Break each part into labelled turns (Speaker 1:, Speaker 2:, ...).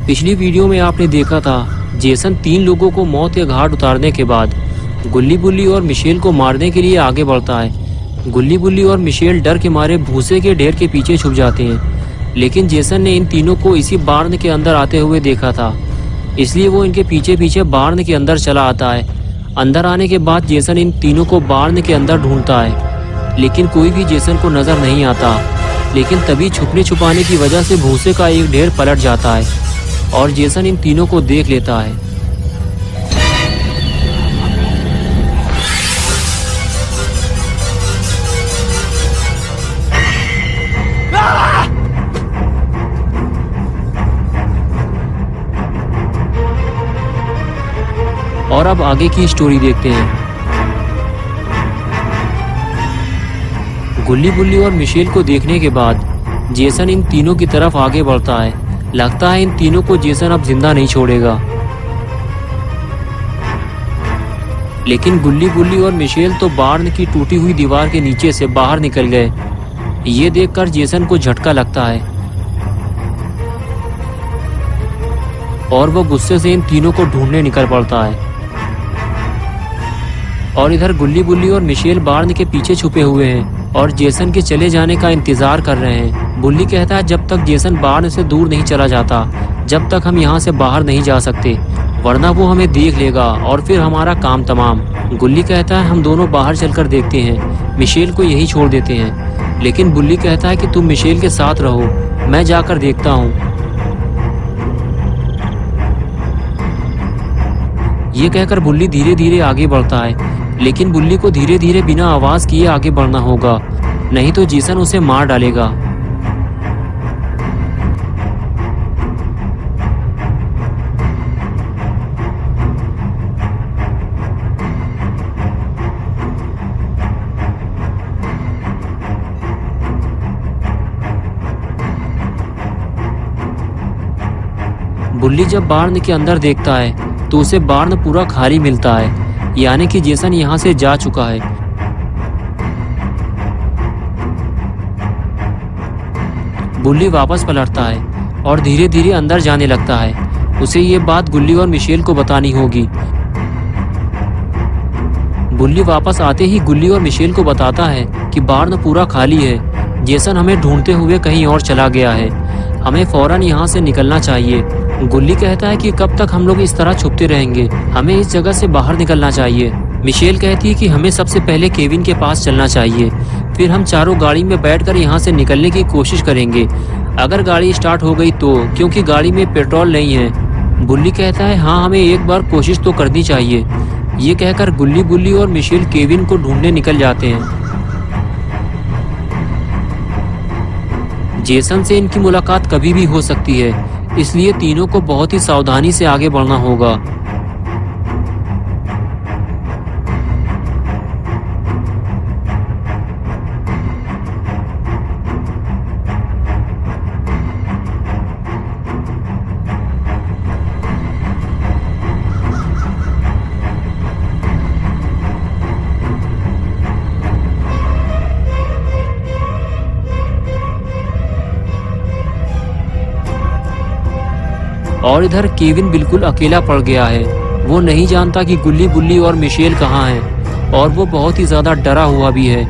Speaker 1: पिछली वीडियो में आपने देखा था जेसन 3 लोगों को मौत के घाट उतारने के बाद गुल्ली बुल्ली और मिशेल को मारने के लिए आगे बढ़ता है। गुल्ली बुल्ली और मिशेल डर के मारे भूसे के ढेर के पीछे छुप जाते हैं, लेकिन जेसन ने इन तीनों को इसी बार्न के अंदर आते हुए देखा था, इसलिए वो इनके पीछे पीछे बार्न के अंदर चला आता है। अंदर आने के बाद जेसन इन तीनों को बार्न के अंदर ढूंढता है, लेकिन कोई भी जेसन को नजर नहीं आता। लेकिन तभी छुपने छुपाने की वजह से भूसे का एक ढेर पलट जाता है और जेसन इन तीनों को देख लेता है। और अब आगे की स्टोरी देखते हैं। गुल्ली बुल्ली और मिशेल को देखने के बाद जेसन इन तीनों की तरफ आगे बढ़ता है। लगता है इन तीनों को जेसन अब जिंदा नहीं छोड़ेगा, लेकिन गुल्ली बुल्ली और मिशेल तो बार्न की टूटी हुई दीवार के नीचे से बाहर निकल गए। ये देखकर जेसन को झटका लगता है और वो गुस्से से इन तीनों को ढूंढने निकल पड़ता है। और इधर गुल्ली बुल्ली और मिशेल बार्न के पीछे छुपे हुए हैं और जेसन के चले जाने का इंतजार कर रहे हैं। बुल्ली कहता है जब तक जेसन बार्न से दूर नहीं चला जाता, जब तक हम यहाँ से बाहर नहीं जा सकते, वरना वो हमें देख लेगा और फिर हमारा काम तमाम। गुल्ली कहता है हम दोनों बाहर चलकर देखते हैं, मिशेल को यही छोड़ देते हैं। लेकिन बुल्ली कहता है कि तुम मिशेल के साथ रहो, मैं जाकर देखता हूँ। ये कहकर बुल्ली धीरे धीरे आगे बढ़ता है, लेकिन बुल्ली को धीरे धीरे बिना आवाज किए आगे बढ़ना होगा, नहीं तो जेसन उसे मार डालेगा। बुल्ली जब बार्न के अंदर देखता है तो उसे बार्न पूरा खाली मिलता है, यानी कि जेसन यहाँ से जा चुका है। बुल्ली वापस पलटता है और धीरे धीरे अंदर जाने लगता है। उसे ये बात गुल्ली और मिशेल को बतानी होगी। बुल्ली वापस आते ही गुल्ली और मिशेल को बताता है कि बार्न पूरा खाली है, जेसन हमें ढूंढते हुए कहीं और चला गया है, हमें फौरन यहाँ से निकलना चाहिए। गुल्ली कहता है कि कब तक हम लोग इस तरह छुपते रहेंगे, हमें इस जगह से बाहर निकलना चाहिए। मिशेल कहती है कि हमें सबसे पहले केविन के पास चलना चाहिए, फिर हम चारों गाड़ी में बैठकर यहाँ से निकलने की कोशिश करेंगे। अगर गाड़ी स्टार्ट हो गई तो, क्योंकि गाड़ी में पेट्रोल नहीं है। बुल्ली कहता है हाँ, हमें एक बार कोशिश तो करनी चाहिए। ये कहकर गुल्ली बुल्ली और मिशेल केविन को ढूंढने निकल जाते हैं। जेसन से इनकी मुलाकात कभी भी हो सकती है, इसलिए तीनों को बहुत ही सावधानी से आगे बढ़ना होगा। और इधर केविन बिल्कुल अकेला पड़ गया है। वो नहीं जानता कि गुल्ली बुल्ली और मिशेल कहाँ हैं, और वो बहुत ही ज़्यादा डरा हुआ भी है।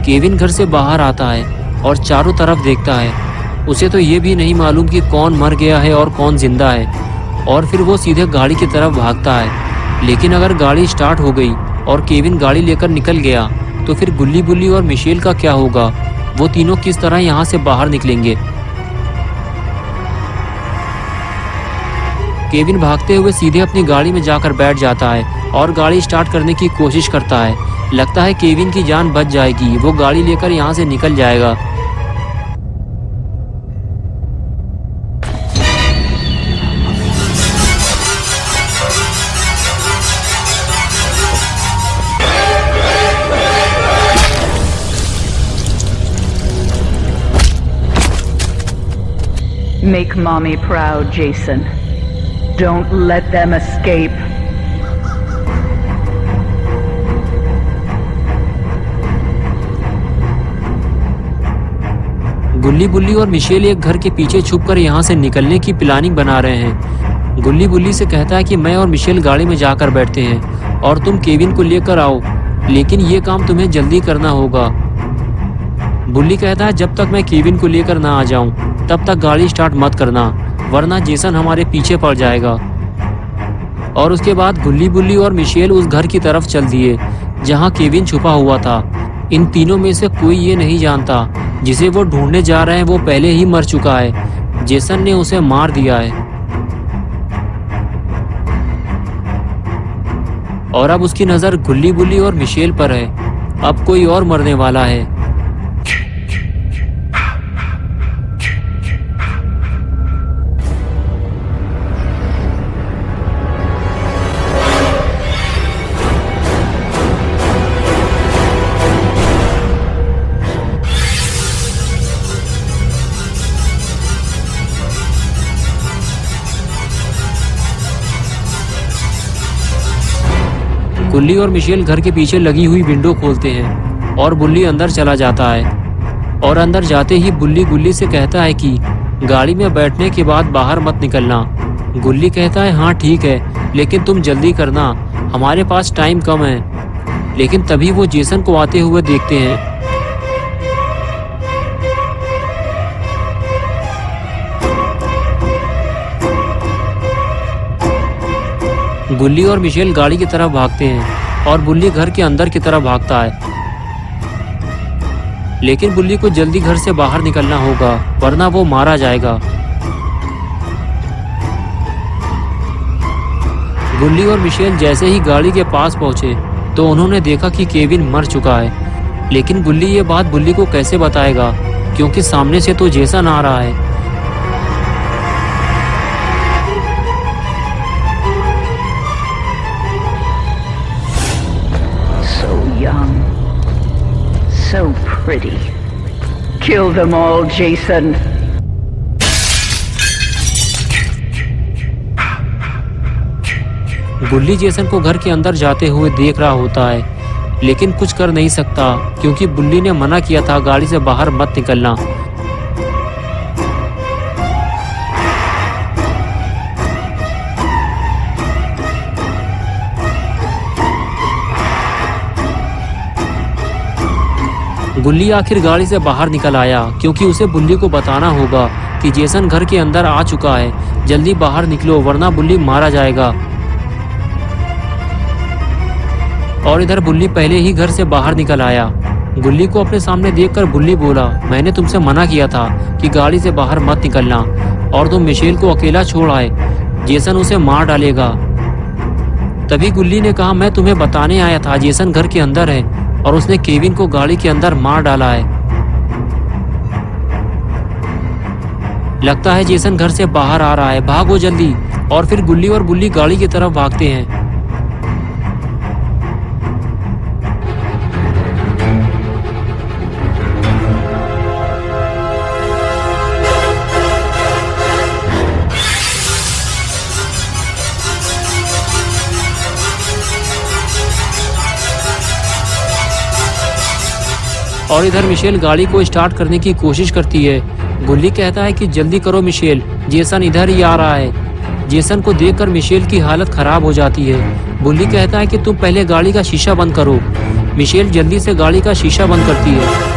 Speaker 1: केविन घर से बाहर आता है और चारों तरफ देखता है। उसे तो ये भी नहीं मालूम कि कौन मर गया है और कौन जिंदा है। और फिर वो सीधे गाड़ी की तरफ भागता है। लेकिन अगर गाड़ी स्टार्ट हो गई और केविन गाड़ी लेकर निकल गया तो फिर गुल्ली बुल्ली और मिशेल का क्या होगा? वो तीनों किस तरह यहाँ से बाहर निकलेंगे? केविन भागते हुए सीधे अपनी गाड़ी में जाकर बैठ जाता है और गाड़ी स्टार्ट करने की कोशिश करता है। लगता है केविन की जान बच जाएगी, वो गाड़ी लेकर यहाँ से निकल जाएगा।
Speaker 2: Make mommy proud, Jason. Don't let them escape.
Speaker 1: गुल्ली, बुल्ली और मिशेल एक घर के पीछे छुपकर यहाँ से निकलने की प्लानिंग बना रहे हैं। गुल्ली बुल्ली से कहता है कि मैं और मिशेल गाड़ी में जाकर बैठते हैं और तुम केविन को लेकर आओ, लेकिन ये काम तुम्हें जल्दी करना होगा। बुल्ली कहता है जब तक मैं केविन को लेकर ना आ जाऊं तब तक गाड़ी स्टार्ट मत करना, वरना जेसन हमारे पीछे पड़ जाएगा। और उसके बाद गुल्ली, बुल्ली और मिशेल उस घर की तरफ चल दिए जहां केविन छुपा हुआ था। इन तीनों में से कोई ये नहीं जानता जिसे वो ढूंढने जा रहे हैं वो पहले ही मर चुका है। जेसन ने उसे मार दिया है और अब उसकी नजर गुल्ली, बुल्ली और मिशेल पर है। अब कोई और मरने वाला है। गुल्ली और मिशेल घर के पीछे लगी हुई विंडो खोलते हैं और बुल्ली अंदर चला जाता है। और अंदर जाते ही बुल्ली गुल्ली से कहता है कि गाड़ी में बैठने के बाद बाहर मत निकलना। गुल्ली कहता है हाँ ठीक है, लेकिन तुम जल्दी करना, हमारे पास टाइम कम है। लेकिन तभी वो जेसन को आते हुए देखते हैं। गुल्ली और मिशेल गाड़ी की तरफ भागते हैं और बुल्ली घर के अंदर की तरफ भागता है। लेकिन बुल्ली को जल्दी घर से बाहर निकलना होगा, वरना वो मारा जाएगा। गुल्ली और मिशेल जैसे ही गाड़ी के पास पहुंचे तो उन्होंने देखा कि केविन मर चुका है। लेकिन गुल्ली ये बात बुल्ली को कैसे बताएगा, क्योंकि सामने से तो जेसन आ रहा है।
Speaker 2: Young, so pretty. Kill them all, Jason.
Speaker 1: गुल्ली जेसन को घर के अंदर जाते हुए देख रहा होता है, लेकिन कुछ कर नहीं सकता क्योंकि बुल्ली ने मना किया था गाड़ी से बाहर मत निकलना। गुल्ली आखिर गाड़ी से बाहर निकल आया क्योंकि उसे बुल्ली को बताना होगा कि जेसन घर के अंदर आ चुका है। जल्दी बाहर निकलो, वरना बुल्ली मारा जाएगा। और इधर बुल्ली पहले ही घर से बाहर निकल आया। गुल्ली को अपने सामने देखकर बुल्ली बोला, मैंने तुमसे मना किया था कि गाड़ी से बाहर मत निकलना और तुम मिशेल को अकेला छोड़ आए, जेसन उसे मार डालेगा। तभी गुल्ली ने कहा, मैं तुम्हें बताने आया था जेसन घर के अंदर है और उसने केविन को गाड़ी के अंदर मार डाला है। लगता है जेसन घर से बाहर आ रहा है, भागो जल्दी। और फिर गुल्ली और बुल्ली गाड़ी की तरफ भागते हैं। और इधर मिशेल गाड़ी को स्टार्ट करने की कोशिश करती है। गुल्ली कहता है कि जल्दी करो मिशेल, जेसन इधर ही आ रहा है। जेसन को देखकर मिशेल की हालत खराब हो जाती है। बुल्ली कहता है कि तुम पहले गाड़ी का शीशा बंद करो। मिशेल जल्दी से गाड़ी का शीशा बंद करती है।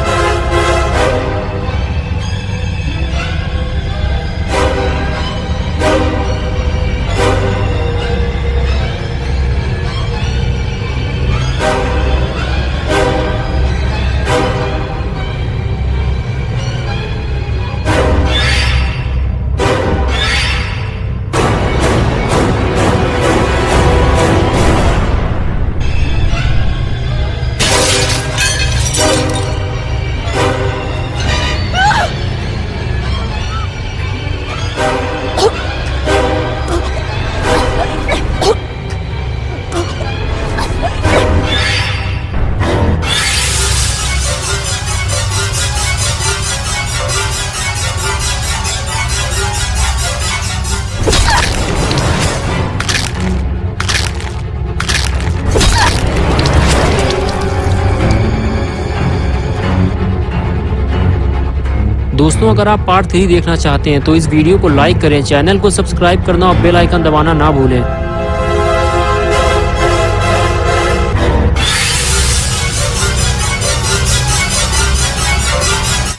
Speaker 1: दोस्तों अगर आप पार्ट 3 देखना चाहते हैं तो इस वीडियो को लाइक करें, चैनल को सब्सक्राइब करना और बेल आइकन दबाना ना भूलें।